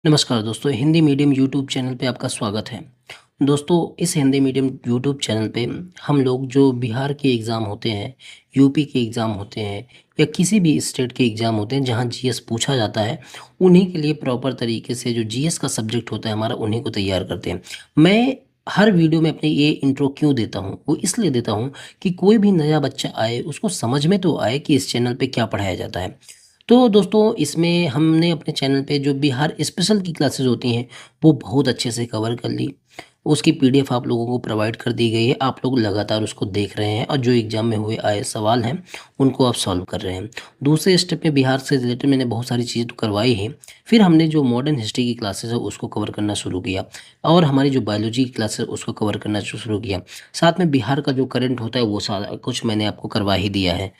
नमस्कार दोस्तों, Hindi medium YouTube channel पे आपका स्वागत है। दोस्तों, इस हिंदी मीडियम यूट्यूब चैनल पे हम लोग जो बिहार के एग्ज़ाम होते हैं, यूपी के एग्ज़ाम होते हैं या किसी भी स्टेट के एग्ज़ाम होते हैं जहाँ जीएस पूछा जाता है, उन्हीं के लिए प्रॉपर तरीके से जो जीएस का सब्जेक्ट होता है हमारा, उन्हीं को तैयार करते हैं। मैं हर वीडियो में अपने ये इंट्रो क्यों देता हूँ? वो इसलिए देता हूँ कि कोई भी नया बच्चा आए, उसको समझ में तो आए कि इस चैनल पे क्या पढ़ाया जाता है। तो दोस्तों, इसमें हमने अपने चैनल पे जो बिहार स्पेशल की क्लासेस होती हैं, वो बहुत अच्छे से कवर कर ली। उसकी पीडीएफ आप लोगों को प्रोवाइड कर दी गई है। आप लोग लगातार उसको देख रहे हैं और जो एग्ज़ाम में हुए आए सवाल हैं, उनको आप सॉल्व कर रहे हैं। दूसरे स्टेप में बिहार से रिलेटेड मैंने बहुत सारी चीज़ें तो करवाई हैं। फिर हमने जो मॉडर्न हिस्ट्री की क्लासेस है, उसको कवर करना शुरू किया और हमारी जो बायोलॉजी की क्लास है, उसको कवर करना शुरू किया। साथ में बिहार का जो करंट होता है, वो सारा कुछ मैंने आपको करवा ही दिया है।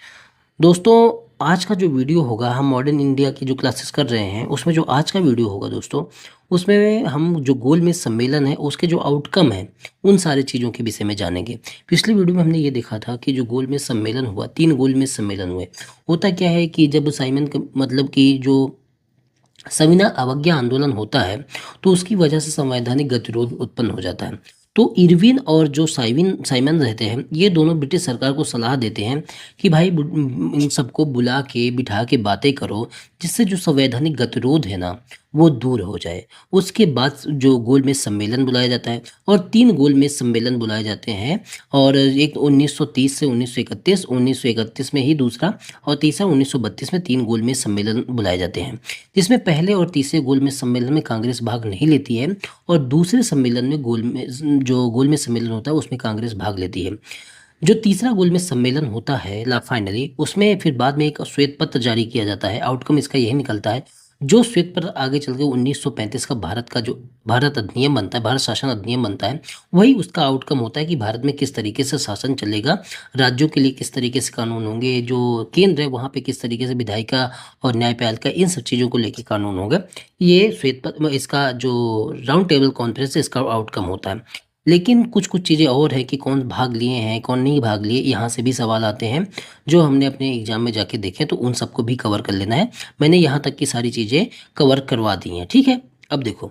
दोस्तों, आज का जो वीडियो होगा, हम मॉडर्न इंडिया की जो क्लासेस कर रहे हैं, उसमें जो आज का वीडियो होगा दोस्तों, उसमें हम जो गोलमेज सम्मेलन है, उसके जो आउटकम है, उन सारी चीज़ों के विषय में जानेंगे। पिछली वीडियो में हमने ये देखा था कि जो गोलमेज सम्मेलन हुआ, 3 गोलमेज सम्मेलन हुए। होता क्या है कि जब साइमन क मतलब कि जो सविनय अवज्ञा आंदोलन होता है, तो उसकी वजह से संवैधानिक गतिरोध उत्पन्न हो जाता है। तो इरविन और जो साइमन रहते हैं, ये दोनों ब्रिटिश सरकार को सलाह देते हैं कि भाई इन सबको बुला के बिठा के बातें करो, जिससे जो संवैधानिक गतिरोध है ना, वो दूर हो जाए। उसके बाद जो गोलमेज सम्मेलन बुलाया जाता है और 3 गोलमेज सम्मेलन बुलाए जाते हैं। और एक 1930 से 1931, 1931 में ही दूसरा और तीसरा 1932 में 3 गोलमेज सम्मेलन बुलाए जाते हैं। जिसमें पहले और तीसरे गोलमेज सम्मेलन में कांग्रेस भाग नहीं लेती है और दूसरे सम्मेलन में गोलमेज सम्मेलन होता है, उसमें कांग्रेस भाग लेती है। जो तीसरा गोलमेज सम्मेलन होता है फाइनली, उसमें फिर बाद में एक श्वेत पत्र जारी किया जाता है। आउटकम इसका यही निकलता है। जो श्वेत पत्र आगे चल के 1935 का भारत अधिनियम बनता है, भारत शासन अधिनियम बनता है, वही उसका आउटकम होता है कि भारत में किस तरीके से शासन चलेगा, राज्यों के लिए किस तरीके से कानून होंगे, जो केंद्र है वहाँ पे किस तरीके से विधायिका और न्यायपालिका, इन सब चीज़ों को लेके कानून होगा। ये श्वेत पत्र, इसका जो राउंड टेबल कॉन्फ्रेंस है, इसका आउटकम होता है। लेकिन कुछ-कुछ चीज़ें और हैं कि कौन भाग लिए हैं, कौन नहीं भाग लिए, यहाँ से भी सवाल आते हैं, जो हमने अपने एग्ज़ाम में जाके देखे, तो उन सबको भी कवर कर लेना है। मैंने यहाँ तक की सारी चीज़ें कवर करवा दी हैं, ठीक है? अब देखो,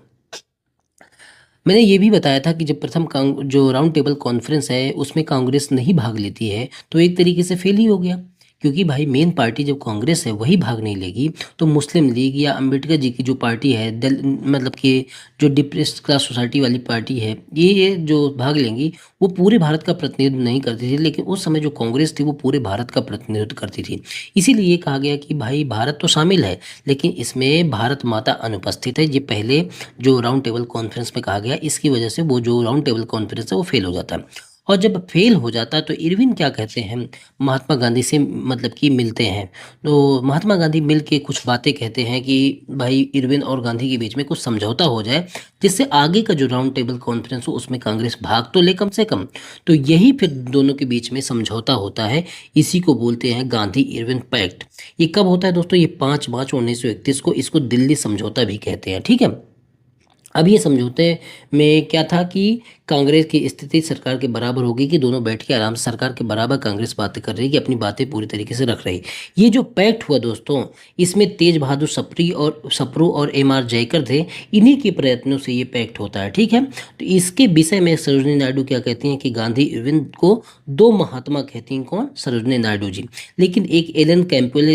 मैंने ये भी बताया था कि जब प्रथम जो राउंड टेबल कॉन्फ्रेंस है, उसमें कांग्रेस नहीं भाग लेती है, तो एक तरीके से फेल ही हो गया। क्योंकि भाई मेन पार्टी जब कांग्रेस है, वही भाग नहीं लेगी, तो मुस्लिम लीग या अंबेडकर जी की जो पार्टी है, मतलब कि जो डिप्रेस्ड क्लास सोसाइटी वाली पार्टी है, ये जो भाग लेंगी, वो पूरे भारत का प्रतिनिधित्व नहीं करती थी। लेकिन उस समय जो कांग्रेस थी, वो पूरे भारत का प्रतिनिधित्व करती थी। इसीलिए ये कहा गया कि भाई भारत तो शामिल है, लेकिन इसमें भारत माता अनुपस्थित है। ये पहले जो राउंड टेबल कॉन्फ्रेंस में कहा गया, इसकी वजह से वो जो राउंड टेबल कॉन्फ्रेंस है, वो फेल हो जाता है। और जब फेल हो जाता है, तो इरविन क्या कहते हैं, महात्मा गांधी से मतलब कि मिलते हैं। तो महात्मा गांधी मिल के कुछ बातें कहते हैं कि भाई इरविन और गांधी के बीच में कुछ समझौता हो जाए, जिससे आगे का जो राउंड टेबल कॉन्फ्रेंस हो, उसमें कांग्रेस भाग तो ले कम से कम। तो यही फिर दोनों के बीच में समझौता होता है। इसी को बोलते हैं गांधी इरविन पैक्ट। ये कब होता है दोस्तों? ये 5 मार्च 1931 को। इसको दिल्ली समझौता भी कहते हैं, ठीक है? अब ये समझौते में क्या था कि कांग्रेस की स्थिति सरकार के बराबर होगी, कि दोनों बैठ के आराम से सरकार के बराबर कांग्रेस बातें कर रही है, कि अपनी बातें पूरी तरीके से रख रही। ये जो पैक्ट हुआ दोस्तों, इसमें तेज बहादुर सप्रू और एम.आर. जयकर थे। इन्हीं के प्रयत्नों से ये पैक्ट होता है, ठीक है? तो इसके विषय में सरोजिनी नायडू क्या कहती हैं कि गांधी इरविन को 2 महात्मा कहती हैं। कौन? सरोजिनी नायडू जी। लेकिन एक एलन कैंपबेल,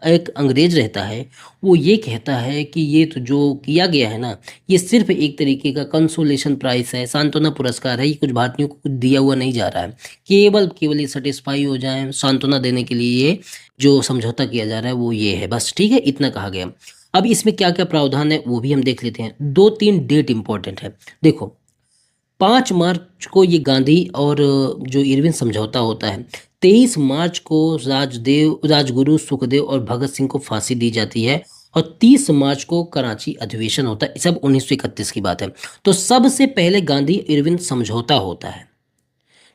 एक अंग्रेज रहता है, वो ये कहता है कि ये तो जो किया गया है ना, ये सिर्फ एक तरीके का कंसोलेशन प्राइस है, सांत्वना पुरस्कार है। ये कुछ भारतीयों को कुछ दिया हुआ नहीं जा रहा है, केवल ये सेटिस्फाई हो जाएं, सांत्वना देने के लिए ये जो समझौता किया जा रहा है, वो ये है बस, ठीक है? इतना कहा गया। अब इसमें क्या क्या प्रावधान है, वो भी हम देख लेते हैं। 2-3 डेट इंपॉर्टेंट है। देखो, 5 मार्च को ये गांधी और जो इरविन समझौता होता है। 23 मार्च को राजगुरु सुखदेव और भगत सिंह को फांसी दी जाती है और 30 मार्च को कराची अधिवेशन होता है। सब 1931 की बात है। तो सबसे पहले गांधी इरविन समझौता होता है,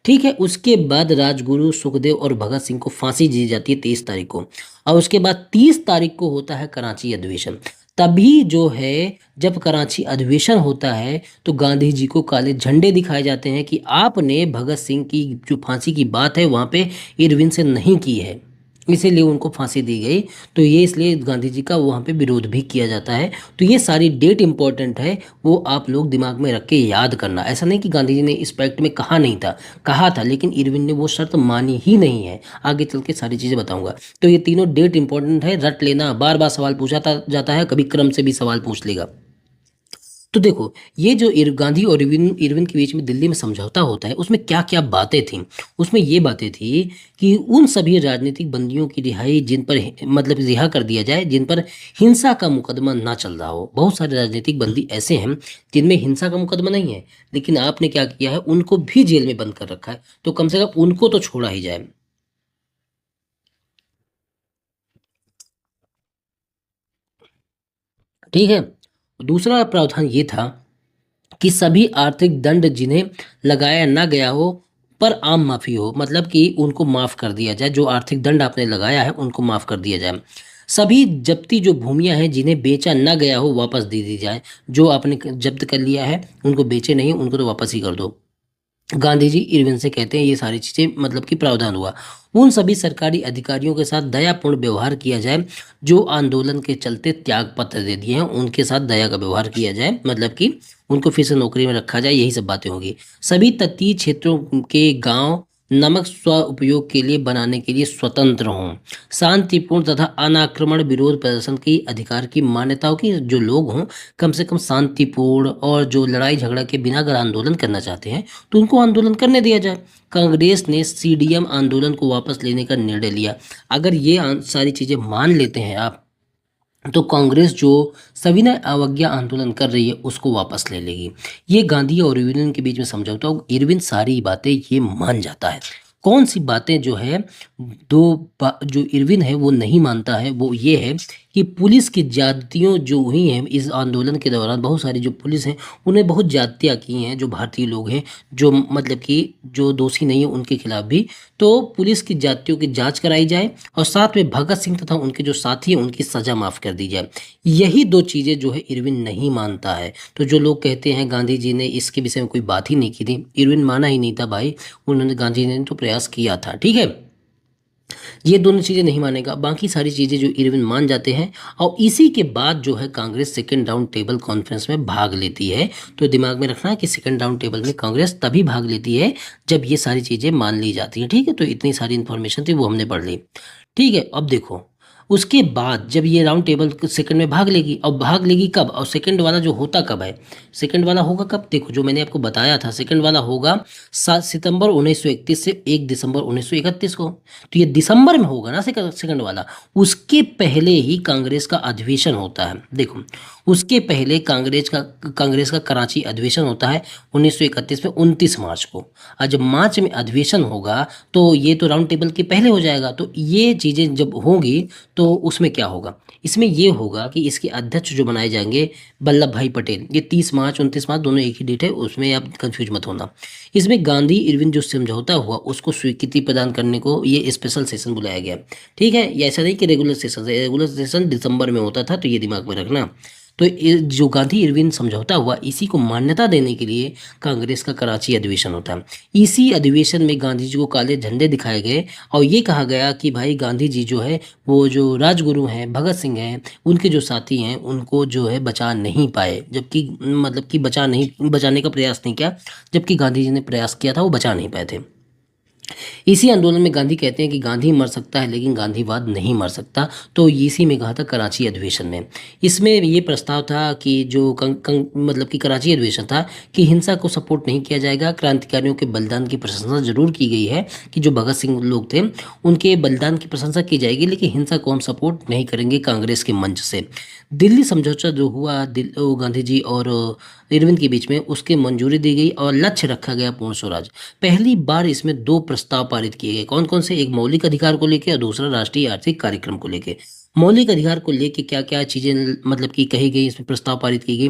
ठीक है? उसके बाद राजगुरु सुखदेव और भगत सिंह को फांसी दी जाती है 23 तारीख को, और उसके बाद 30 तारीख को होता है कराची अधिवेशन। तभी जो है, जब कराची अधिवेशन होता है, तो गांधी जी को काले झंडे दिखाए जाते हैं कि आपने भगत सिंह की जो फांसी की बात है, वहाँ पे इरविन से नहीं की है। इसीलिए उनको फांसी दी गई। तो ये इसलिए गांधी जी का वहाँ पे विरोध भी किया जाता है। तो ये सारी डेट इंपॉर्टेंट है, वो आप लोग दिमाग में रख के याद करना। ऐसा नहीं कि गांधी जी ने इस पैक्ट में कहा नहीं था, कहा था, लेकिन इरविन ने वो शर्त मानी ही नहीं है। आगे चल के सारी चीज़ें बताऊंगा। तो ये तीनों डेट इंपॉर्टेंट है, रट लेना। बार बार सवाल पूछा जाता है, कभी क्रम से भी सवाल पूछ लेगा। तो देखो, ये जो गांधी और इरविन इरविन के बीच में दिल्ली में समझौता होता है, उसमें क्या क्या बातें थी। उसमें ये बातें थी कि उन सभी राजनीतिक बंदियों की रिहाई जिन पर मतलब रिहा कर दिया जाए जिन पर हिंसा का मुकदमा ना चल रहा हो। बहुत सारे राजनीतिक बंदी ऐसे हैं जिनमें हिंसा का मुकदमा नहीं है, लेकिन आपने क्या किया है, उनको भी जेल में बंद कर रखा है। तो कम से कम उनको तो छोड़ा ही जाए। ठीक है। दूसरा प्रावधान ये था कि सभी आर्थिक दंड जिन्हें लगाया ना गया हो पर आम माफी हो, मतलब कि उनको माफ कर दिया जाए। जो आर्थिक दंड आपने लगाया है उनको माफ कर दिया जाए। सभी जब्ती जो भूमियां हैं जिन्हें बेचा ना गया हो वापस दे दी जाए। जो आपने जब्त कर लिया है उनको बेचे नहीं, उनको तो वापस ही कर दो। गांधी जी इरविन से कहते हैं ये सारी चीज़ें मतलब कि प्रावधान हुआ। उन सभी सरकारी अधिकारियों के साथ दयापूर्ण व्यवहार किया जाए जो आंदोलन के चलते त्याग पत्र दे दिए हैं, उनके साथ दया का व्यवहार किया जाए, मतलब कि उनको फिर से नौकरी में रखा जाए। यही सब बातें होंगी। सभी तटीय क्षेत्रों के गांव नमक स्व उपयोग के लिए बनाने के लिए स्वतंत्र हों। शांतिपूर्ण तथा अनाक्रमण विरोध प्रदर्शन की अधिकार की मान्यता हो कि जो लोग हों कम से कम शांतिपूर्ण और जो लड़ाई झगड़ा के बिना अगर आंदोलन करना चाहते हैं तो उनको आंदोलन करने दिया जाए। कांग्रेस ने सीडीएम आंदोलन को वापस लेने का निर्णय लिया। अगर ये सारी चीज़ें मान लेते हैं आप, तो कांग्रेस जो सविनय अवज्ञा आंदोलन कर रही है उसको वापस ले लेगी। ये गांधी और इरविन के बीच में समझौता हो। इरविन सारी बातें ये मान जाता है। कौन सी बातें जो है जो इरविन है वो नहीं मानता है, वो ये है कि पुलिस की ज्यादतियों जो हुई हैं इस आंदोलन के दौरान, बहुत सारी जो पुलिस हैं उन्हें बहुत ज्यादतियाँ की हैं। जो भारतीय लोग हैं जो मतलब कि जो दोषी नहीं है उनके खिलाफ भी। तो पुलिस की ज्यादतियों की जांच कराई जाए और साथ में भगत सिंह तथा उनके जो साथी हैं उनकी सजा माफ कर दी जाए। यही दो चीज़ें जो है इरविन नहीं मानता है। तो जो लोग कहते हैं गांधी जी ने इसके विषय में कोई बात ही नहीं की थी, इरविन माना ही नहीं था भाई। उन्होंने गांधी जी ने तो प्रयास किया था। ठीक है। ये दोनों चीज़ें नहीं मानेगा, बाकी सारी चीज़ें जो इरविन मान जाते हैं। और इसी के बाद जो है Congress second round table conference में भाग लेती है। तो दिमाग में रखना कि सेकेंड राउंड टेबल में कांग्रेस तभी भाग लेती है जब ये सारी चीज़ें मान ली जाती हैं। ठीक है। तो इतनी सारी इन्फॉर्मेशन थी वो हमने पढ़ ली। ठीक है। अब देखो, उसके बाद जब ये राउंड टेबल सेकंड में भाग लेगी, और भाग लेगी कब, और सेकंड वाला जो होता कब है, सेकंड वाला होगा कब, देखो जो मैंने आपको बताया था, सेकंड वाला होगा 7 सितंबर 1931 से 1 दिसंबर 1931 को। तो ये दिसंबर में होगा ना सेकंड वाला। उसके पहले ही कांग्रेस का अधिवेशन होता है। देखो, उसके पहले कांग्रेस का कराची अधिवेशन होता है 1931 में 29 मार्च को। और जब मार्च में अधिवेशन होगा तो ये तो राउंड टेबल के पहले हो जाएगा। तो ये चीज़ें जब होंगी तो उसमें क्या होगा, इसमें ये होगा कि इसके अध्यक्ष जो बनाए जाएंगे वल्लभ भाई पटेल। ये 30 मार्च 29 मार्च दोनों एक ही डेट है, उसमें आप कंफ्यूज मत होना। इसमें गांधी इरविन जो समझौता हुआ उसको स्वीकृति प्रदान करने को ये स्पेशल सेशन बुलाया गया। ठीक है। ये ऐसा नहीं कि रेगुलर सेशन, रेगुलर सेशन दिसंबर में होता था, तो ये दिमाग में रखना। तो जो गांधी इरविन समझौता हुआ इसी को मान्यता देने के लिए कांग्रेस का कराची अधिवेशन होता है। इसी अधिवेशन में गांधी जी को काले झंडे दिखाए गए और ये कहा गया कि भाई गांधी जी जो है वो जो राजगुरु हैं भगत सिंह हैं उनके जो साथी हैं उनको जो है बचा नहीं पाए, जबकि मतलब कि बचाने का प्रयास नहीं किया, जबकि गांधी जी ने प्रयास किया था, वो बचा नहीं पाए थे। इसी आंदोलन में गांधी कहते हैं कि गांधी मर सकता है लेकिन गांधीवाद नहीं मर सकता। तो इसी में कहा था कराची अधिवेशन में। इसमें ये प्रस्ताव था कि जो मतलब कि कराची अधिवेशन था कि हिंसा को सपोर्ट नहीं किया जाएगा। क्रांतिकारियों के बलिदान की प्रशंसा जरूर की गई है कि जो भगत सिंह लोग थे उनके बलिदान की प्रशंसा की जाएगी, लेकिन हिंसा को हम सपोर्ट नहीं करेंगे कांग्रेस के मंच से। दिल्ली समझौता जो हुआ गांधी जी और इरविन के बीच में, उसके मंजूरी दी गई और लक्ष्य रखा गया पूर्ण स्वराज। पहली बार इसमें दो प्रस्ताव पारित किए गए। कौन कौन से, एक मौलिक अधिकार को लेकर और दूसरा राष्ट्रीय आर्थिक कार्यक्रम को लेकर। मौलिक अधिकार को लेकर क्या क्या चीज़ें मतलब कि कही गई, इसमें प्रस्ताव पारित की गई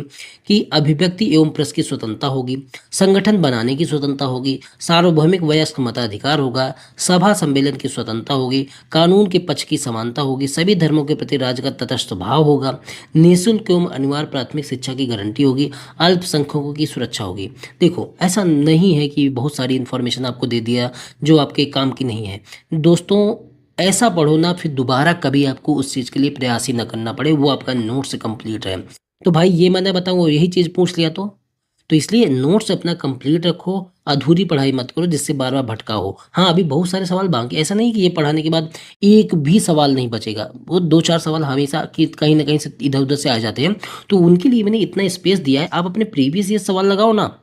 कि अभिव्यक्ति एवं प्रेस की स्वतंत्रता होगी, संगठन बनाने की स्वतंत्रता होगी, सार्वभौमिक वयस्क मताधिकार होगा, सभा सम्मेलन की स्वतंत्रता होगी, कानून के पक्ष की समानता होगी, सभी धर्मों के प्रति राज्य का तटस्थ भाव होगा, निःशुल्क एवं अनिवार्य प्राथमिक शिक्षा की गारंटी होगी, अल्पसंख्यकों की सुरक्षा होगी। देखो, ऐसा नहीं है कि बहुत सारी इन्फॉर्मेशन आपको दे दिया जो आपके काम की नहीं है दोस्तों। ऐसा पढ़ो ना फिर दोबारा कभी आपको उस चीज़ के लिए प्रयास ही ना करना पड़े, वो आपका नोट से कंप्लीट है। तो भाई ये मैंने बताऊँ यही चीज़ पूछ लिया तो इसलिए नोट्स अपना कंप्लीट रखो, अधूरी पढ़ाई मत करो जिससे बार-बार भटका हो। हाँ, अभी बहुत सारे सवाल बाकी ऐसा नहीं कि ये पढ़ाने के बाद एक भी सवाल नहीं बचेगा। वो 2-4 सवाल हमेशा कि कहीं न कहीं से इधर-उधर से आ जाते हैं, तो उनके लिए मैंने इतना स्पेस दिया है, आप अपने प्रीवियस ईयर सवाल लगाओ ना।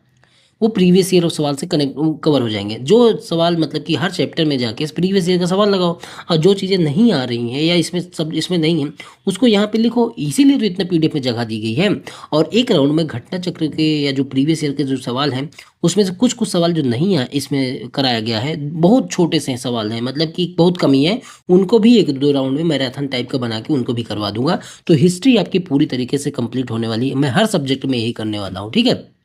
वो प्रीवियस ईयर सवाल से कवर हो जाएँगे। जो सवाल मतलब कि हर चैप्टर में जाके इस प्रीवियस ईयर का सवाल लगाओ और जो चीज़ें नहीं आ रही हैं या इसमें नहीं है, उसको यहाँ पे लिखो। इसीलिए तो इतना पीडीएफ में जगह दी गई है। और एक राउंड में घटना चक्र के या जो प्रीवियस ईयर के जो सवाल हैं, उसमें से कुछ-कुछ सवाल जो नहीं इसमें कराया गया है, बहुत छोटे से सवाल हैं, मतलब कि बहुत कम ही है। उनको भी 1-2 राउंड में मैराथन टाइप का बना के उनको भी करवा दूँगा। तो हिस्ट्री आपकी पूरी तरीके से कंप्लीट होने वाली है। मैं हर सब्जेक्ट में यही करने वाला हूँ, ठीक है?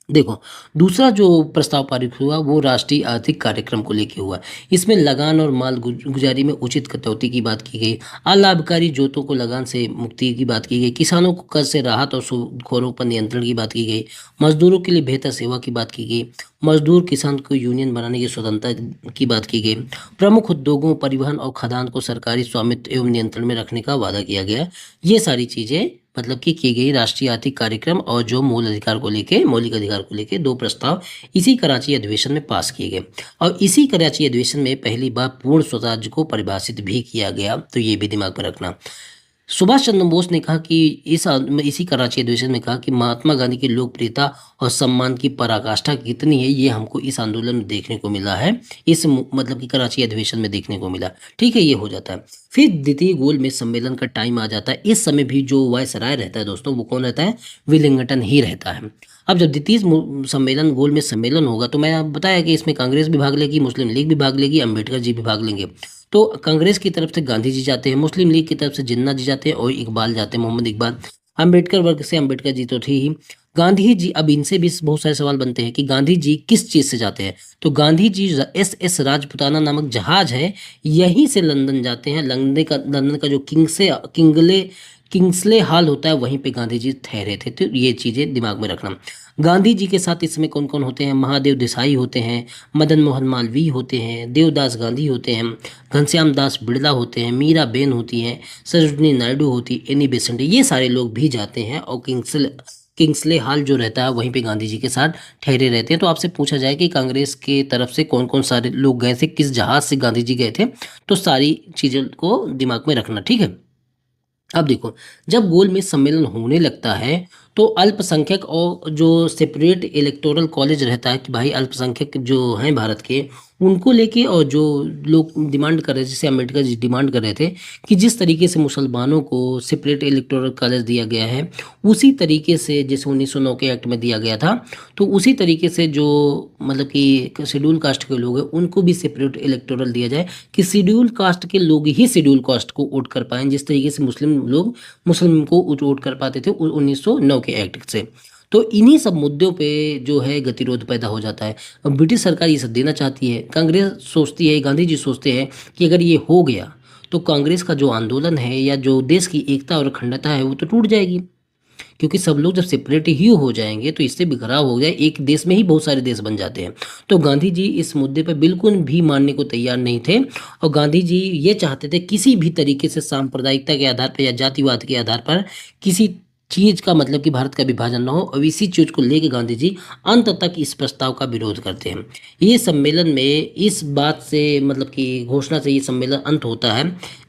देखो, दूसरा जो प्रस्ताव पारित हुआ वो राष्ट्रीय आर्थिक कार्यक्रम को लेके हुआ। इसमें लगान और माल गुजारी में उचित कटौती की बात की गई। अलाभकारी जोतों को लगान से मुक्ति की बात की गई। किसानों को कर्ज से राहत और सूदखोरों पर नियंत्रण की बात की गई। मजदूरों के लिए बेहतर सेवा की बात की गई। मजदूर किसान को यूनियन बनाने की स्वतंत्रता की बात की गई। प्रमुख उद्योगों, परिवहन और खदान को सरकारी स्वामित्व एवं नियंत्रण में रखने का वादा किया गया। ये सारी चीज़ें मतलब कि की गई राष्ट्रीय आर्थिक कार्यक्रम और जो मौलिक अधिकार को लेके 2 प्रस्ताव इसी कराची अधिवेशन में पास किए गए। और इसी कराची अधिवेशन में पहली बार पूर्ण स्वराज्य को परिभाषित भी किया गया, तो ये भी दिमाग में रखना। सुभाष चंद्र बोस ने कहा कि इसी कराची अधिवेशन में कहा कि महात्मा गांधी की लोकप्रियता और सम्मान की पराकाष्ठा कितनी है, ये हमको इस आंदोलन में देखने को मिला है। मतलब कि कराची अधिवेशन में देखने को मिला। ठीक है, ये हो जाता है। फिर द्वितीय गोल में सम्मेलन का टाइम आ जाता है। इस समय भी जो वायसराय रहता है दोस्तों, वो कौन रहता है? विलिंगटन ही रहता है। अब जब द्वितीय सम्मेलन गोल में सम्मेलन होगा, तो मैं बताया कि इसमें कांग्रेस भी भाग लेगी, मुस्लिम लीग भी भाग लेगी, अम्बेडकर जी भी भाग लेंगे। तो कांग्रेस की तरफ से गांधी जी जाते हैं, मुस्लिम लीग की तरफ से जिन्ना जी जाते हैं और इकबाल जाते हैं, मोहम्मद इकबाल। अम्बेडकर वर्ग से अम्बेडकर जी तो थे ही। गांधी जी, अब इनसे भी बहुत सारे सवाल बनते हैं कि गांधी जी किस चीज़ से जाते हैं। तो गांधी जी एस राजपुताना नामक जहाज है, यहीं से लंदन जाते हैं। लंदन का जो किंग्सले हॉल होता है, वहीं पे गांधी जी ठहरे थे। तो ये चीज़ें दिमाग में रखना। गांधी जी के साथ इसमें कौन कौन होते हैं? महादेव देसाई होते हैं, मदन मोहन मालवीय होते हैं, देवदास गांधी होते हैं, घनश्याम दास बिड़ला होते हैं, मीरा बेन होती हैं, सरोजनी नायडू होती, एनी बेसेंट, ये सारे लोग भी जाते हैं। और किंग्सले हॉल जो रहता है, वहीं पे गांधी जी के साथ ठहरे रहते हैं। तो आपसे पूछा जाए कि कांग्रेस के तरफ से कौन कौन सारे लोग गए थे, किस जहाज से गांधी जी गए थे, तो सारी चीज़ों को दिमाग में रखना, ठीक है। अब देखो, जब गोल में सम्मेलन होने लगता है, तो अल्पसंख्यक और जो सेपरेट इलेक्टोरल कॉलेज रहता है कि भाई अल्पसंख्यक जो हैं भारत के, उनको लेके और जो लोग डिमांड कर रहे थे, जैसे अम्बेडकर जी डिमांड कर रहे थे कि जिस तरीके से मुसलमानों को सेपरेट इलेक्टोरल कॉलेज दिया गया है, उसी तरीके से जैसे 1909 के एक्ट में दिया गया था, तो उसी तरीके से जो मतलब कि शेड्यूल कास्ट के लोग हैं, उनको भी सेपरेट इलेक्टोरल दिया जाए कि शेड्यूल कास्ट के लोग ही शेड्यूल कास्ट को वोट कर पाएँ, जिस तरीके से मुस्लिम लोग मुस्लिम को वोट कर पाते थे 1909 के एक्ट से। तो इन्हीं सब मुद्दों पे जो है गतिरोध पैदा हो जाता है। अब ब्रिटिश सरकार ये सब देना चाहती है, कांग्रेस सोचती है, गांधी जी सोचते हैं कि अगर ये हो गया तो कांग्रेस का जो आंदोलन है या जो देश की एकता और अखंडता है वो तो टूट जाएगी। क्योंकि सब लोग जब सेपरेट ही हो जाएंगे तो इससे बिखराव हो जाए, एक देश में ही बहुत सारे देश बन जाते हैं। तो गांधी जी इस मुद्दे पर बिल्कुल भी मानने को तैयार नहीं थे। और गांधी जी ये चाहते थे किसी भी तरीके से सांप्रदायिकता के आधार पर या जातिवाद के आधार पर किसी चीज़ का मतलब कि भारत का विभाजन ना हो। और इसी चीज़ को लेकर गांधी जी अंत तक इस प्रस्ताव का विरोध करते हैं। ये सम्मेलन में इस बात से मतलब कि घोषणा से ये सम्मेलन अंत होता है।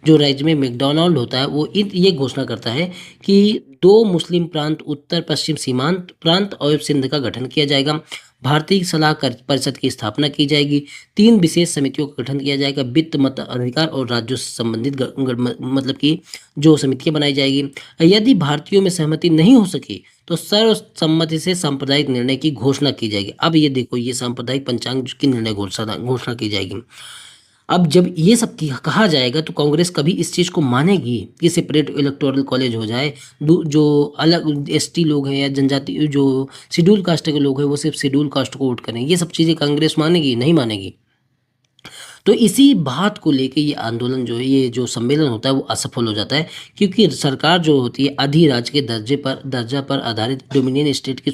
जो राज्य में मैकडोनाल्ड होता है, वो ये घोषणा करता है कि 2 मुस्लिम प्रांत, उत्तर पश्चिम सीमांत प्रांत और सिंध का गठन किया जाएगा। भारतीय सलाह परिषद की स्थापना की जाएगी। 3 विशेष समितियों का गठन किया जाएगा। वित्त, मत अधिकार और राज्यों से संबंधित मतलब कि जो समितियां बनाई जाएगी। यदि भारतीयों में सहमति नहीं हो सकी तो सर्वसम्मति से सांप्रदायिक निर्णय की घोषणा की जाएगी। अब ये देखो, ये सांप्रदायिक पंचांग की निर्णय घोषणा की जाएगी। अब जब ये सब कहा जाएगा तो कांग्रेस कभी इस चीज़ को मानेगी कि सेपरेट इलेक्टोरल कॉलेज हो जाए। जो अलग एसटी लोग हैं या जनजाति जो शेड्यूल कास्ट के लोग हैं, वो सिर्फ शेड्यूल कास्ट को वोट करें, ये सब चीज़ें कांग्रेस मानेगी? नहीं मानेगी। तो इसी बात को लेके ये आंदोलन जो है, ये जो सम्मेलन होता है वो असफल हो जाता है, क्योंकि सरकार जो होती है अधिराज्य के दर्जा पर आधारित डोमिनियन स्टेट की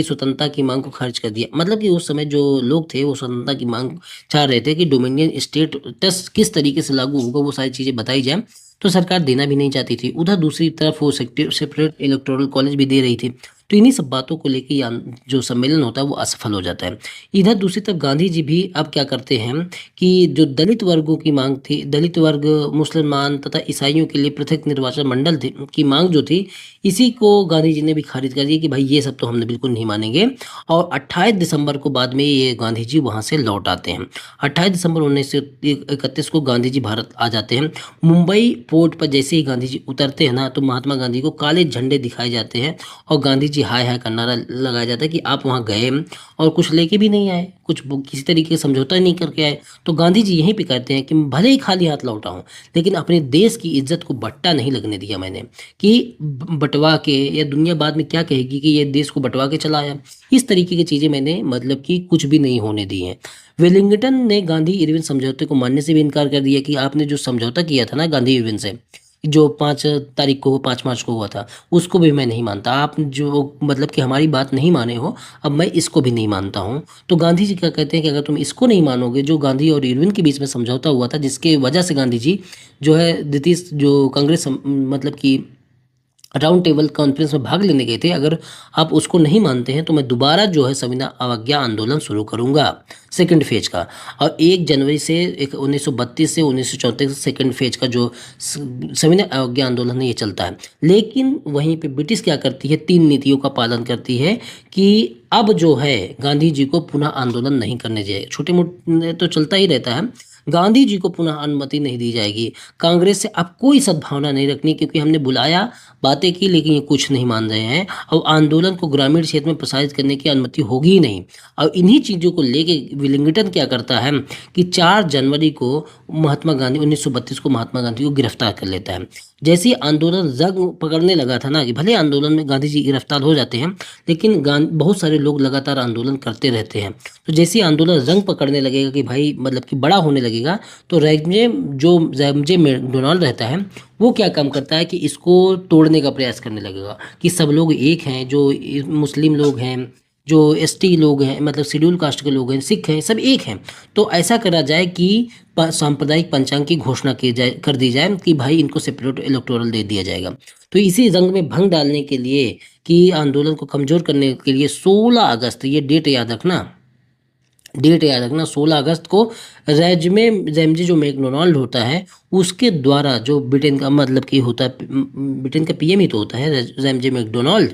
स्वतंत्रता की मांग को खारिज कर दिया। मतलब कि उस समय जो लोग थे वो स्वतंत्रता की मांग चाह रहे थे कि डोमिनियन स्टेट टेस्ट किस तरीके से लागू होगा वो सारी चीज़ें बताई जाए, तो सरकार देना भी नहीं चाहती थी। उधर दूसरी तरफ वो सेपरेट इलेक्टोरल कॉलेज भी दे रही थी। तो इन्हीं सब बातों को लेके जो सम्मेलन होता है वो असफल हो जाता है। इधर दूसरी तरफ गांधी जी भी अब क्या करते हैं कि जो दलित वर्गों की मांग थी, दलित वर्ग, मुसलमान तथा ईसाइयों के लिए पृथक निर्वाचन मंडल थी की मांग जो थी, इसी को गांधी जी ने भी खारिज कर दिया कि भाई ये सब तो हमने बिल्कुल नहीं मानेंगे। और 28 दिसंबर को बाद में ये गांधी जी वहाँ से लौट आते हैं। 28 दिसंबर 1931 को गांधी जी भारत आ जाते हैं। मुंबई पोर्ट पर जैसे ही गांधी जी उतरते हैं ना, तो महात्मा गांधी को काले झंडे दिखाए जाते हैं और गांधी जी हाय हाय का नारा लगाया जाता है कि आप वहाँ गए और कुछ लेके भी नहीं आए, कुछ किसी तरीके से समझौता नहीं करके आए। तो गांधी जी यहीं पे कहते हैं कि भले ही खाली हाथ लौटा हूँ, लेकिन अपने देश की इज्जत को बट्टा नहीं लगने दिया मैंने, कि बंटवा के, या दुनिया बाद में क्या कहेगी कि ये देश को बंटवा के चला आया। इस तरीके की चीज़ें मैंने मतलब कि कुछ भी नहीं होने दी हैं। वेलिंगटन ने गांधी इरविन समझौते को मानने से भी इनकार कर दिया कि आपने जो समझौता किया था ना गांधी इरविन से, जो 5 मार्च को हुआ था, उसको भी मैं नहीं मानता। आप जो मतलब कि हमारी बात नहीं माने हो, अब मैं इसको भी नहीं मानता हूँ। तो गांधी जी क्या कहते हैं कि अगर तुम इसको नहीं मानोगे, जो गांधी और इरविन के बीच में समझौता हुआ था, जिसके वजह से गांधी जी जो है द्वितीय जो कांग्रेस मतलब कि राउंड टेबल कॉन्फ्रेंस में भाग लेने गए थे, अगर आप उसको नहीं मानते हैं तो मैं दोबारा जो है संविधान अवज्ञा आंदोलन शुरू करूंगा सेकंड फेज का। और 1 जनवरी से 1932 से 1934 सेकंड फेज का जो संविधान अवज्ञा आंदोलन है ये चलता है। लेकिन वहीं पे ब्रिटिश क्या करती है, 3 नीतियों का पालन करती है कि अब जो है गांधी जी को पुनः आंदोलन नहीं करने जाएगा। छोटे मोटे तो चलता ही रहता है, गांधी जी को पुनः अनुमति नहीं दी जाएगी। कांग्रेस से अब कोई सद्भावना नहीं रखनी, क्योंकि हमने बुलाया, बातें की, लेकिन ये कुछ नहीं मान रहे हैं। और आंदोलन को ग्रामीण क्षेत्र में प्रसारित करने की अनुमति होगी ही नहीं। और इन्हीं चीज़ों को लेके विलिंगटन क्या करता है कि 4 जनवरी को महात्मा गांधी 1932 को महात्मा गांधी को गिरफ्तार कर लेता है। जैसे ही आंदोलन रंग पकड़ने लगा था ना, कि भले आंदोलन में गांधी जी गिरफ्तार हो जाते हैं, लेकिन बहुत सारे लोग लगातार आंदोलन करते रहते हैं। तो जैसे ही आंदोलन रंग पकड़ने लगेगा कि भाई मतलब कि बड़ा होने लगेगा, तो रैमजे मैकडोनाल्ड रहता है, वो क्या काम करता है कि इसको तोड़ने का प्रयास करने लगेगा कि सब लोग एक हैं, जो मुस्लिम लोग हैं, जो एसटी लोग हैं, मतलब शेड्यूल कास्ट के लोग हैं, सिख हैं, सब एक हैं। तो ऐसा करा जाए कि सांप्रदायिक पंचांग की घोषणा कर दी जाए कि भाई इनको सेपरेट इलेक्टोरल दे दिया जाएगा। तो इसी रंग में भंग डालने के लिए, कि आंदोलन को कमज़ोर करने के लिए 16 अगस्त, ये डेट याद रखना, 16 अगस्त को रैमजे जो मैकडोनाल्ड होता है उसके द्वारा, जो ब्रिटेन का मतलब कि होता है, ब्रिटेन का पीएम ही तो होता है रैमजे मैकडोनाल्ड।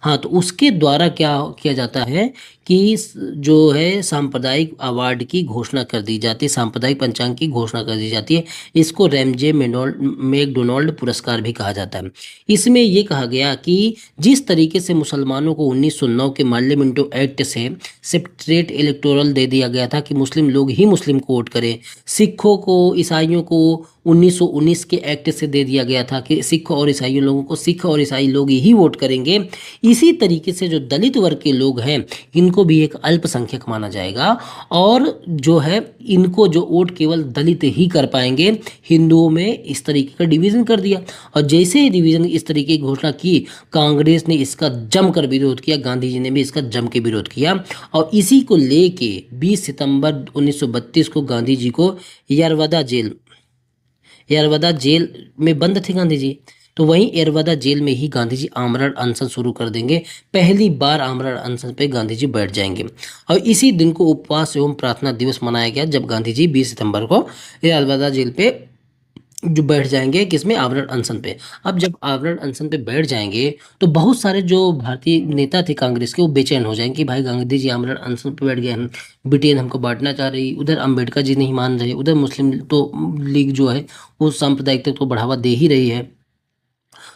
हाँ, तो उसके द्वारा क्या किया जाता है कि जो है सांप्रदायिक अवार्ड की घोषणा कर दी जाती है, सांप्रदायिक पंचांग की घोषणा कर दी जाती है। इसको रैमजे मैकडोनाल्ड पुरस्कार भी कहा जाता है। इसमें ये कहा गया कि जिस तरीके से मुसलमानों को 1909 के मार्ले मिंटो एक्ट से सेपरेट इलेक्टोरल दे दिया गया था कि मुस्लिम लोग ही मुस्लिम को वोट करें, सिखों को, ईसाइयों को 1919 के एक्ट से दे दिया गया था कि सिख और ईसाई लोगों को, सिख और ईसाई लोग ही वोट करेंगे। इसी तरीके से जो दलित वर्ग के लोग हैं इनको भी एक अल्पसंख्यक माना जाएगा, और जो है इनको जो वोट केवल दलित ही कर पाएंगे। हिंदुओं में इस तरीके का डिवीज़न कर दिया, और जैसे ही डिवीज़न इस तरीके की घोषणा की, कांग्रेस ने इसका जमकर विरोध किया, गांधी जी ने भी इसका जम के विरोध किया। और इसी को लेके 20 सितंबर 1932 को गांधी जी को यरवदा जेल में बंद थे गांधी जी। तो वहीं यरवदा जेल में ही गांधी जी आमरण अनशन शुरू कर देंगे। पहली बार आमरण अनशन पे गांधी जी बैठ जाएंगे, और इसी दिन को उपवास एवं प्रार्थना दिवस मनाया गया, जब गांधी जी 20 सितंबर को यरवदा जेल पे जो बैठ जाएंगे, किसमें, आवरण अनशन पे। अब जब आवरण अनशन पे बैठ जाएंगे, तो बहुत सारे जो भारतीय नेता थे कांग्रेस के, वो बेचैन हो जाएंगे कि भाई गांधी जी आमरण अनशन पे बैठ गए हैं, ब्रिटेन हमको बांटना चाह रही, उधर अंबेडकर जी नहीं मान रहे, उधर मुस्लिम तो लीग जो है वो सांप्रदायिकता को बढ़ावा दे ही रही है।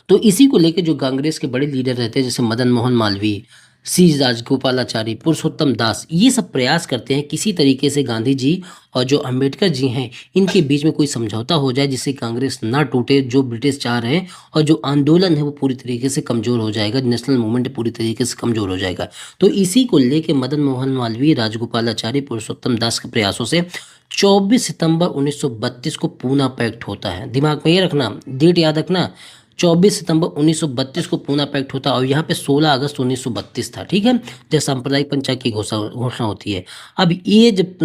तो इसी को लेकर जो कांग्रेस के बड़े लीडर रहते हैं, जैसे मदन मोहन मालवीय, सी राजगोपालाचारी, पुरुषोत्तम दास, ये सब प्रयास करते हैं किसी तरीके से गांधी जी और जो अंबेडकर जी हैं इनके बीच में कोई समझौता हो जाए, जिससे कांग्रेस ना टूटे, जो ब्रिटिश चाह रहे हैं, और जो आंदोलन है वो पूरी तरीके से कमज़ोर हो जाएगा, नेशनल मूवमेंट पूरी तरीके से कमज़ोर हो जाएगा। तो इसी को लेकर मदन मोहन मालवीय, राजगोपालाचारी, पुरुषोत्तम दास के प्रयासों से 24 सितंबर 1932 को पूना पैक्ट होता है। दिमाग में ये रखना, डेट याद रखना, 24 सितंबर 1932 को पूना पैक्ट होता है और यहाँ पे 16 अगस्त 1932 था, ठीक है, जब सांप्रदायिक पंचायत की घोषणा होती है। अब ये जब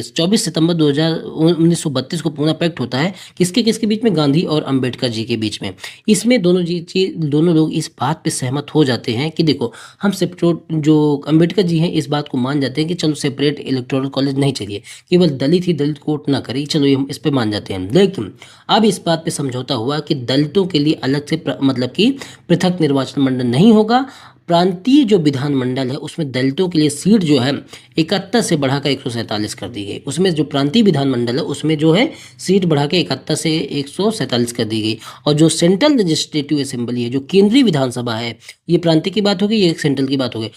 24 सितंबर 1932 को पूना पैक्ट होता है, किसके किसके बीच में? गांधी और अंबेडकर जी के बीच में। इसमें दोनों लोग इस बात पे सहमत हो जाते हैं कि देखो, हम सेपरेट, जो अंबेडकर जी हैं इस बात को मान जाते हैं कि चलो सेपरेट इलेक्टोरल कॉलेज नहीं चाहिए, केवल दलित ही दलित कोर्ट ना करे, चलो ये हम इस पे मान जाते हैं। लेकिन अब इस बात पे समझौता हुआ कि दलितों के लिए अलग से मतलब कि पृथक निर्वाचन मंडल नहीं होगा। प्रांतीय जो विधानमंडल है उसमें दलितों के लिए सीट जो है 71 से बढ़ाकर 147 कर दी गई। उसमें जो प्रांतीय विधानमंडल है उसमें जो है सीट बढ़ा के 71 से 147 कर दी गई। और जो सेंट्रल लेजिस्लेटिव असेंबली है, जो केंद्रीय विधानसभा है, ये प्रांतीय की बात होगी, ये सेंट्रल की बात होगी।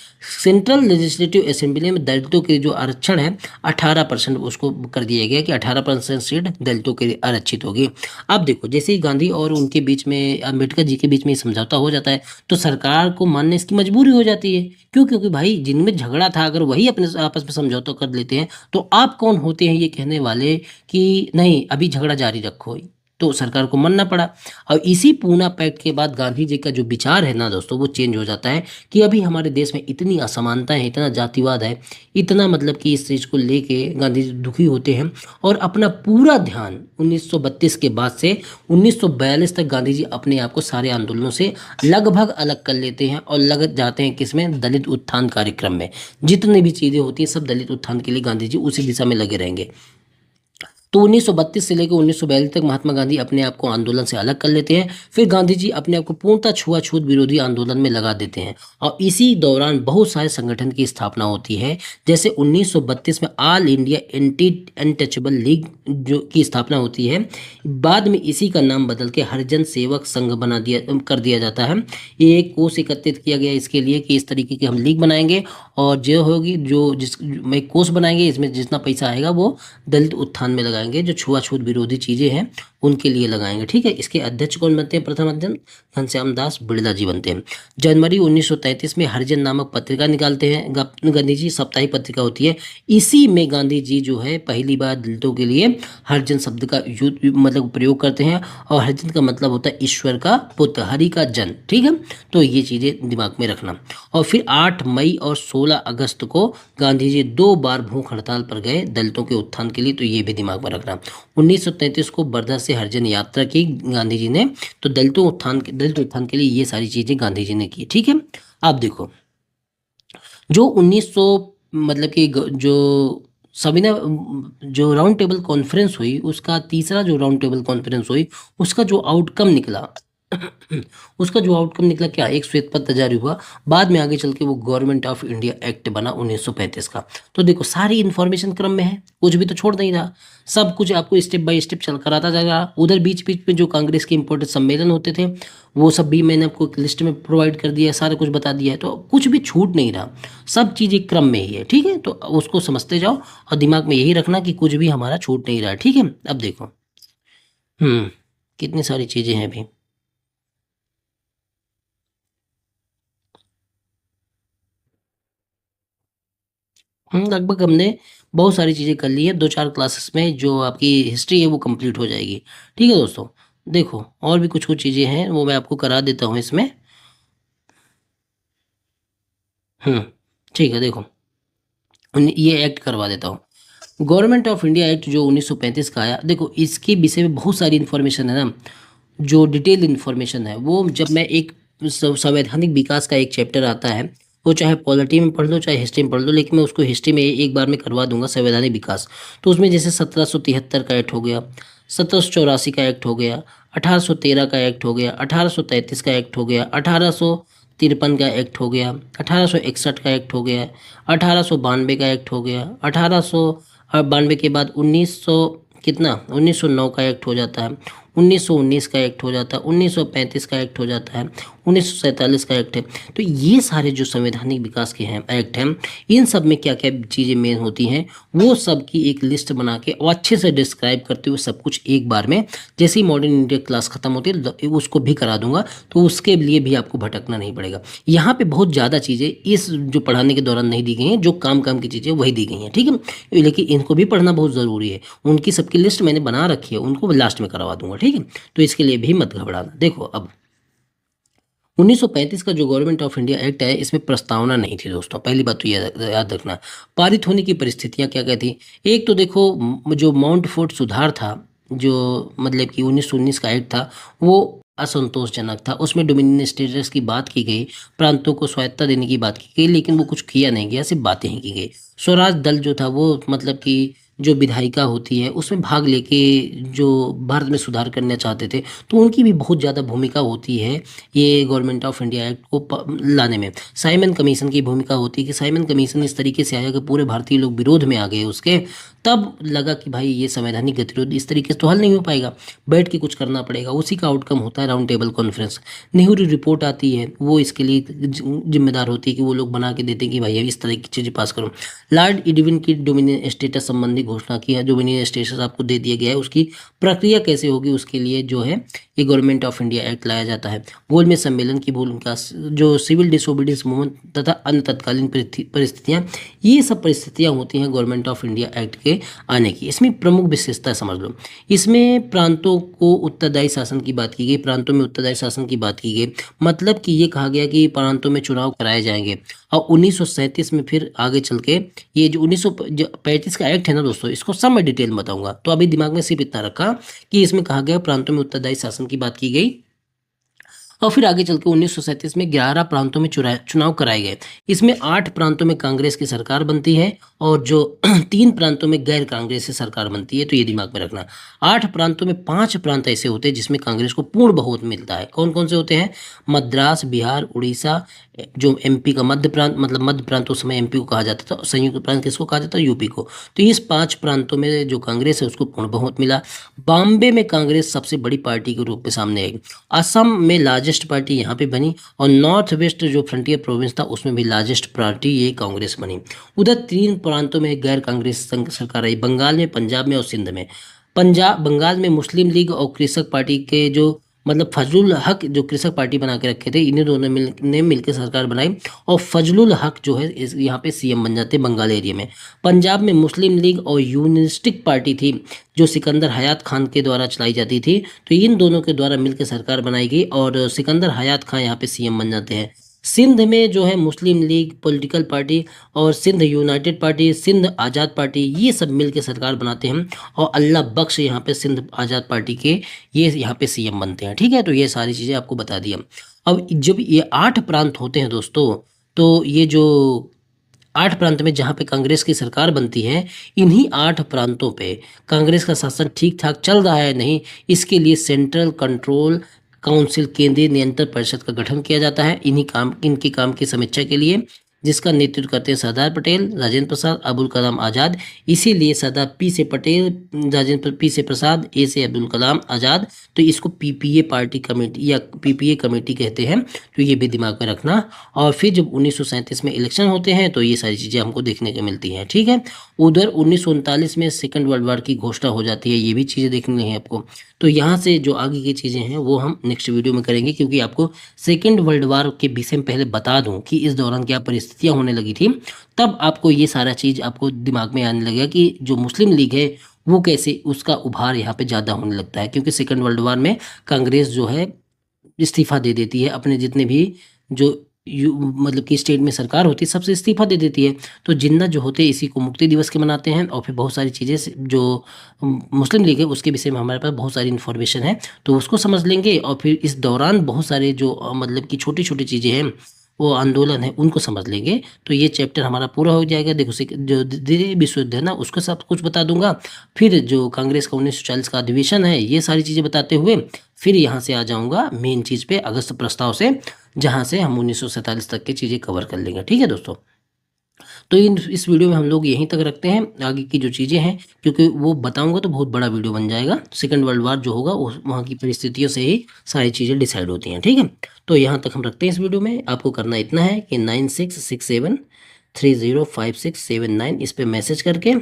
सेंट्रल लेजिस्लेटिव असेंबली में दलितों के जो आरक्षण है 18% उसको कर दिया गया कि 18% सीट दलितों के लिए आरक्षित होगी। अब देखो, जैसे ही गांधी और उनके बीच में, अम्बेडकर जी के बीच में समझौता हो जाता है तो सरकार को मानने इसकी मजबूरी हो जाती है। क्यों? क्योंकि भाई जिनमें झगड़ा था अगर वही अपने आपस में समझौता कर लेते हैं तो आप कौन होते हैं ये कहने वाले कि नहीं अभी झगड़ा जारी रखो। तो सरकार को मानना पड़ा। और इसी पूना पैक्ट के बाद गांधी जी का जो विचार है ना दोस्तों, वो चेंज हो जाता है कि अभी हमारे देश में इतनी असमानता है, इतना जातिवाद है, इतना मतलब कि इस चीज़ को लेके गांधी जी दुखी होते हैं और अपना पूरा ध्यान 1932 के बाद से 1942 तक गांधी जी अपने आप को सारे आंदोलनों से लगभग अलग कर लेते हैं और लग जाते हैं किसमें? दलित उत्थान कार्यक्रम में। जितनी भी चीज़ें होती हैं सब दलित उत्थान के लिए गांधी जी उसी दिशा में लगे रहेंगे। तो 1932 से लेकर 1942 तक महात्मा गांधी अपने आप को आंदोलन से अलग कर लेते हैं। फिर गांधी जी अपने आप को पूर्णतः छुआछूत विरोधी आंदोलन में लगा देते हैं और इसी दौरान बहुत सारे संगठन की स्थापना होती है। जैसे 1932 में all India anti untouchable league जो की स्थापना होती है। बाद में इसी का नाम बदल के हरिजन सेवक संघ कर दिया जाता है। ये एक कोष एकत्रित किया गया इसके लिए कि इस तरीके की हम लीग बनाएंगे और जो होगी, जो जिस में कोष बनाएंगे, इसमें जितना पैसा आएगा वो दलित उत्थान में लगाएंगे, जो छुआछूत विरोधी चीज़ें हैं उनके लिए लगाएंगे, ठीक है। इसके अध्यक्ष कौन बनते हैं? प्रथम अध्यक्ष घनश्याम दास बिड़ला जी बनते हैं। जनवरी 1933 में हरिजन नामक पत्रिका निकालते हैं गांधी जी, साप्ताहिक पत्रिका होती है। इसी में गांधी जी जो है पहली बार दलितों के लिए हरिजन शब्द का मतलब प्रयोग करते हैं और हरिजन का मतलब होता है ईश्वर का पुत्र, हरि का जन, ठीक है। तो ये चीज़ें दिमाग में रखना। और फिर 8 मई और 16 अगस्त को गांधी जी 2 बार भूख हड़ताल पर गए दलितों के उत्थान के लिए, तो ये भी दिमाग में रखना। 1933 को वर्धा से हरिजन यात्रा की गांधी जी ने, तो दलित उत्थान के लिए ये सारी चीज़ें गांधी जी ने की, ठीक है। आप देखो, जो 1900 मतलब कि जो सविना जो राउंड टेबल कॉन्फ्रेंस हुई, उसका तीसरा जो राउंड टेबल कॉन्फ्रेंस हुई, उसका जो आउटकम निकला क्या? एक श्वेत पत्र जारी हुआ। बाद में आगे चल के वो गवर्नमेंट ऑफ इंडिया एक्ट बना 1935 का। तो देखो, सारी इन्फॉर्मेशन क्रम में है, कुछ भी तो छोड़ नहीं रहा, सब कुछ आपको स्टेप बाय स्टेप चल कराता जाएगा। उधर बीच बीच में जो कांग्रेस के इंपॉर्टेंट सम्मेलन होते थे वो सब भी मैंने आपको एक लिस्ट में प्रोवाइड कर दिया है, सारा कुछ बता दिया है, तो कुछ भी छूट नहीं रहा, सब चीज़ एक क्रम में ही है, ठीक है। तो उसको समझते जाओ और दिमाग में यही रखना कि कुछ भी हमारा छूट नहीं रहा, ठीक है। अब देखो, कितनी सारी चीज़ें हैं अभी। लगभग हमने बहुत सारी चीज़ें कर ली है, 2-4 क्लासेस में जो आपकी हिस्ट्री है वो कंप्लीट हो जाएगी, ठीक है दोस्तों। देखो, और भी कुछ कुछ चीज़ें हैं वो मैं आपको करा देता हूँ इसमें। ठीक है, देखो, ये एक्ट करवा देता हूँ। गवर्नमेंट ऑफ इंडिया एक्ट जो 1935 का आया, देखो इसके विषय में बहुत सारी इन्फॉर्मेशन है ना, जो डिटेल इन्फॉर्मेशन है वो जब मैं एक संवैधानिक विकास का एक चैप्टर आता है, वो चाहे पॉलिटी में पढ़ लो चाहे हिस्ट्री में पढ़ लो, लेकिन मैं उसको हिस्ट्री में एक बार में करवा दूंगा संवैधानिक विकास। तो उसमें जैसे 1773 का एक्ट हो गया, 1784 का एक्ट हो गया, 1813 का एक्ट हो गया, 1833 का एक्ट हो गया, 1853 का एक्ट हो गया, 1861 का एक्ट हो गया, 1892 का एक्ट हो गया, 1892 के बाद 1900 कितना 1909 का एक्ट हो जाता है, 1919 का एक्ट हो जाता है, 1935 का एक्ट हो जाता है, 1947 का एक्ट है। तो ये सारे जो संवैधानिक विकास के हैं एक्ट हैं, इन सब में क्या क्या चीज़ें मेन होती हैं, वो सब की एक लिस्ट बना के और अच्छे से डिस्क्राइब करते हुए सब कुछ एक बार में, जैसे ही मॉडर्न इंडिया क्लास खत्म होती है उसको भी करा दूंगा, तो उसके लिए भी आपको भटकना नहीं पड़ेगा। यहाँ पे बहुत ज़्यादा चीज़ें इस जो पढ़ाने के दौरान नहीं दी गई हैं, जो काम काम की चीज़ें वही दी गई हैं, ठीक है, लेकिन इनको भी पढ़ना बहुत ज़रूरी है। उनकी सबकी लिस्ट मैंने बना रखी है, उनको लास्ट में करवा दूंगा, ठीक है। तो इसके लिए भी मत घबराना। देखो अब 1935 का जो गवर्नमेंट ऑफ इंडिया एक्ट है, इसमें प्रस्तावना नहीं थी दोस्तों, पहली बात तो याद रखना। पारित होने की परिस्थितियां क्या क्या थी, एक तो देखो जो माउंट फोर्ट सुधार था, जो मतलब कि 1919 का एक्ट था, वो असंतोषजनक था। उसमें डोमिनियन स्टेटस की बात की गई, प्रांतों को स्वायत्तता देने की बात की गई, लेकिन वो कुछ किया नहीं गया, सिर्फ बातें ही की गई। स्वराज दल जो था वो मतलब कि जो विधायिका होती है उसमें भाग लेके जो भारत में सुधार करना चाहते थे, तो उनकी भी बहुत ज़्यादा भूमिका होती है ये गवर्नमेंट ऑफ इंडिया एक्ट को लाने में। साइमन कमीशन की भूमिका होती है कि साइमन कमीशन इस तरीके से आया कि पूरे भारतीय लोग विरोध में आ गए उसके, तब लगा कि भाई ये संवैधानिक गतिरोध इस तरीके से तो हल नहीं हो पाएगा, बैठ के कुछ करना पड़ेगा। उसी का आउटकम होता है round table conference. Nehru report आती है, वो इसके लिए जिम्मेदार होती है कि वो लोग बना के देते हैं कि भाई इस तरह की चीज़ें पास करो। लॉर्ड इरविन की डोमिनियन स्टेटस संबंधी घोषणा की है, डोमिनियन स्टेटस आपको दे दिया गया है, उसकी प्रक्रिया कैसे होगी उसके लिए जो है ये गवर्नमेंट ऑफ इंडिया एक्ट लाया जाता है। गोल में सम्मेलन की भूमिका, जो सिविल डिसोबीडियंस मूवमेंट तथा अन्य तत्कालीन परिस्थितियां, ये सब परिस्थितियां होती हैं गवर्नमेंट ऑफ इंडिया एक्ट के आने की। इसमें प्रमुख विशेषता समझ लो, इसमें प्रांतों को उत्तरदायी शासन की बात की गई, प्रांतों में उत्तरदायी शासन की बात की गई, मतलब कि ये कहा गया कि प्रांतों में चुनाव कराए जाएंगे। और 1937 में फिर आगे चल के ये जो 1935 का एक्ट है ना दोस्तों, इसको सब मैं डिटेल में बताऊंगा, तो अभी दिमाग में सिर्फ इतना रखा कि इसमें कहा गया प्रांतों में उत्तरदायी शासन की बात की गई। और फिर आगे चल के 1937 में 11 प्रांतों में चुनाव कराए गए। इसमें 8 प्रांतों में कांग्रेस की सरकार बनती है और जो 3 प्रांतों में गैर कांग्रेसी सरकार बनती है, तो ये दिमाग में रखना। 8 प्रांतों में 5 प्रांत ऐसे होते हैं जिसमें कांग्रेस को पूर्ण बहुमत मिलता है। कौन कौन से होते हैं, मद्रास, बिहार, उड़ीसा, जो एमपी का मध्य प्रांत, मतलब मध्य प्रांत उस समय एमपी को कहा जाता था, संयुक्त प्रांत किसको कहा जाता है, यूपी को। तो इस 5 प्रांतों में जो कांग्रेस है उसको पूर्ण बहुमत मिला। बॉम्बे में कांग्रेस सबसे बड़ी पार्टी के रूप में सामने आई। असम में लार्जेस्ट पार्टी यहाँ पे बनी, और नॉर्थ वेस्ट जो फ्रंटियर प्रोविंस था उसमें भी लार्जेस्ट पार्टी ये कांग्रेस बनी। उधर 3 प्रांतों में गैर कांग्रेस सरकार आई, बंगाल में, पंजाब में और सिंध में। बंगाल में मुस्लिम लीग और कृषक पार्टी के जो मतलब फजलुल हक जो कृषक पार्टी बना के रखे थे, इन्हीं दोनों ने मिलकर सरकार बनाई, और फजलुल हक जो है यहाँ पे सीएम बन जाते बंगाल एरिया में। पंजाब में मुस्लिम लीग और यूनिस्टिक पार्टी थी जो सिकंदर हयात खान के द्वारा चलाई जाती थी, तो इन दोनों के द्वारा मिलकर सरकार बनाई गई और सिकंदर हयात खान यहाँ पे सीएम बन जाते हैं। सिंध में जो है मुस्लिम लीग पॉलिटिकल पार्टी और सिंध यूनाइटेड पार्टी, सिंध आज़ाद पार्टी, ये सब मिलकर सरकार बनाते हैं, और अल्लाह बख्श यहाँ पे सिंध आज़ाद पार्टी के ये यहाँ पे सीएम बनते हैं, ठीक है। तो ये सारी चीज़ें आपको बता दिया। अब जब ये 8 प्रांत होते हैं दोस्तों, तो ये जो 8 प्रांत में जहाँ पे कांग्रेस की सरकार बनती है, इन्हीं 8 प्रांतों पे कांग्रेस का शासन ठीक ठाक चल रहा है नहीं, इसके लिए सेंट्रल कंट्रोल काउंसिल, केंद्रीय नियंत्रण परिषद का गठन किया जाता है इनके काम की समीक्षा के लिए, जिसका नेतृत्व करते हैं सरदार पटेल, राजेंद्र प्रसाद, अबुल कलाम आज़ाद। इसीलिए सरदार पी से पटेल, राजेंद्र पी से प्रसाद, ए से अब्दुल कलाम आज़ाद, तो इसको पीपीए पार्टी कमेटी या पीपीए कमेटी कहते हैं, तो ये भी दिमाग में रखना। और फिर जब 1937 में इलेक्शन होते हैं तो ये सारी चीज़ें हमको देखने को मिलती हैं, ठीक है। उधर 1939 में सेकेंड वर्ल्ड वार की घोषणा हो जाती है, ये भी चीज़ें देखनी है आपको। तो यहाँ से जो आगे की चीज़ें हैं वो हम नेक्स्ट वीडियो में करेंगे, क्योंकि आपको सेकेंड वर्ल्ड वार के विषय में पहले बता दूं कि इस दौरान क्या परिस्थितियाँ होने लगी थी, तब आपको ये सारा चीज़ आपको दिमाग में आने लगेगा कि जो मुस्लिम लीग है वो कैसे उसका उभार यहाँ पे ज़्यादा होने लगता है, क्योंकि सेकेंड वर्ल्ड वार में कांग्रेस जो है इस्तीफा दे देती है, अपने जितने भी जो मतलब कि स्टेट में सरकार होती है सबसे इस्तीफा दे देती है। तो जिन्ना जो होते हैं इसी को मुक्ति दिवस के मनाते हैं, और फिर बहुत सारी चीज़ें जो मुस्लिम लीग है उसके विषय में हमारे पास बहुत सारी इन्फॉर्मेशन है, तो उसको समझ लेंगे। और फिर इस दौरान बहुत सारे जो मतलब कि छोटी छोटी चीज़ें हैं, वो आंदोलन है, उनको समझ लेंगे, तो ये चैप्टर हमारा पूरा हो जाएगा। देखो जो द्वितीय विश्व युद्ध है ना, उसको सब कुछ बता दूंगा। फिर जो कांग्रेस का 1940 का अधिवेशन है, ये सारी चीज़ें बताते हुए फिर यहाँ से आ जाऊँगा मेन चीज़ पे, अगस्त प्रस्ताव से, जहाँ से हम 1947 तक की चीज़ें कवर कर लेंगे, ठीक है दोस्तों। तो इस वीडियो में हम लोग यहीं तक रखते हैं, आगे की जो चीज़ें हैं क्योंकि वो बताऊंगा तो बहुत बड़ा वीडियो बन जाएगा। सेकंड वर्ल्ड वार जो होगा वहाँ की परिस्थितियों से ही सारी चीज़ें डिसाइड होती हैं, ठीक है। तो यहाँ तक हम रखते हैं इस वीडियो में। आपको करना इतना है कि 9667305679 इस पर मैसेज करके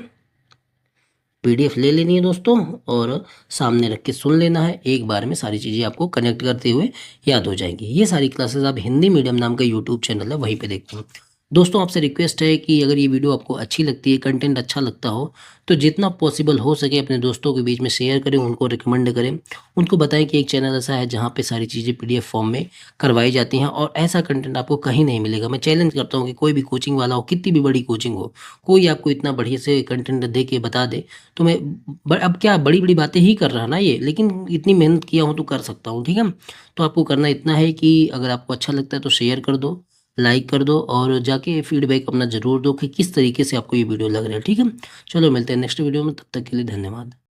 PDF ले लेनी है दोस्तों, और सामने रख के सुन लेना है। एक बार में सारी चीज़ें आपको कनेक्ट करते हुए याद हो जाएंगी। ये सारी क्लासेस आप हिंदी मीडियम नाम का यूट्यूब चैनल है वहीं पे देखते हैं। दोस्तों आपसे रिक्वेस्ट है कि अगर ये वीडियो आपको अच्छी लगती है, कंटेंट अच्छा लगता हो, तो जितना पॉसिबल हो सके अपने दोस्तों के बीच में शेयर करें, उनको रिकमेंड करें, उनको बताएं कि एक चैनल ऐसा है जहाँ पे सारी चीज़ें PDF फॉर्म में करवाई जाती हैं और ऐसा कंटेंट आपको कहीं नहीं मिलेगा। मैं चैलेंज करता हूँ कि कोई भी कोचिंग वाला हो, कितनी भी बड़ी कोचिंग हो, कोई आपको इतना बढ़िया से कंटेंट दे के बता दे तो मैं अब क्या बड़ी-बड़ी बातें ही कर रहा ना ये, लेकिन इतनी मेहनत किया हूँ तो कर सकता हूँ, ठीक है? तो आपको करना इतना है कि अगर आपको अच्छा लगता है तो शेयर कर दो, लाइक कर दो और जाके फीडबैक अपना ज़रूर दो कि किस तरीके से आपको ये वीडियो लग रहा है, ठीक है? चलो मिलते हैं नेक्स्ट वीडियो में, तब तक के लिए धन्यवाद।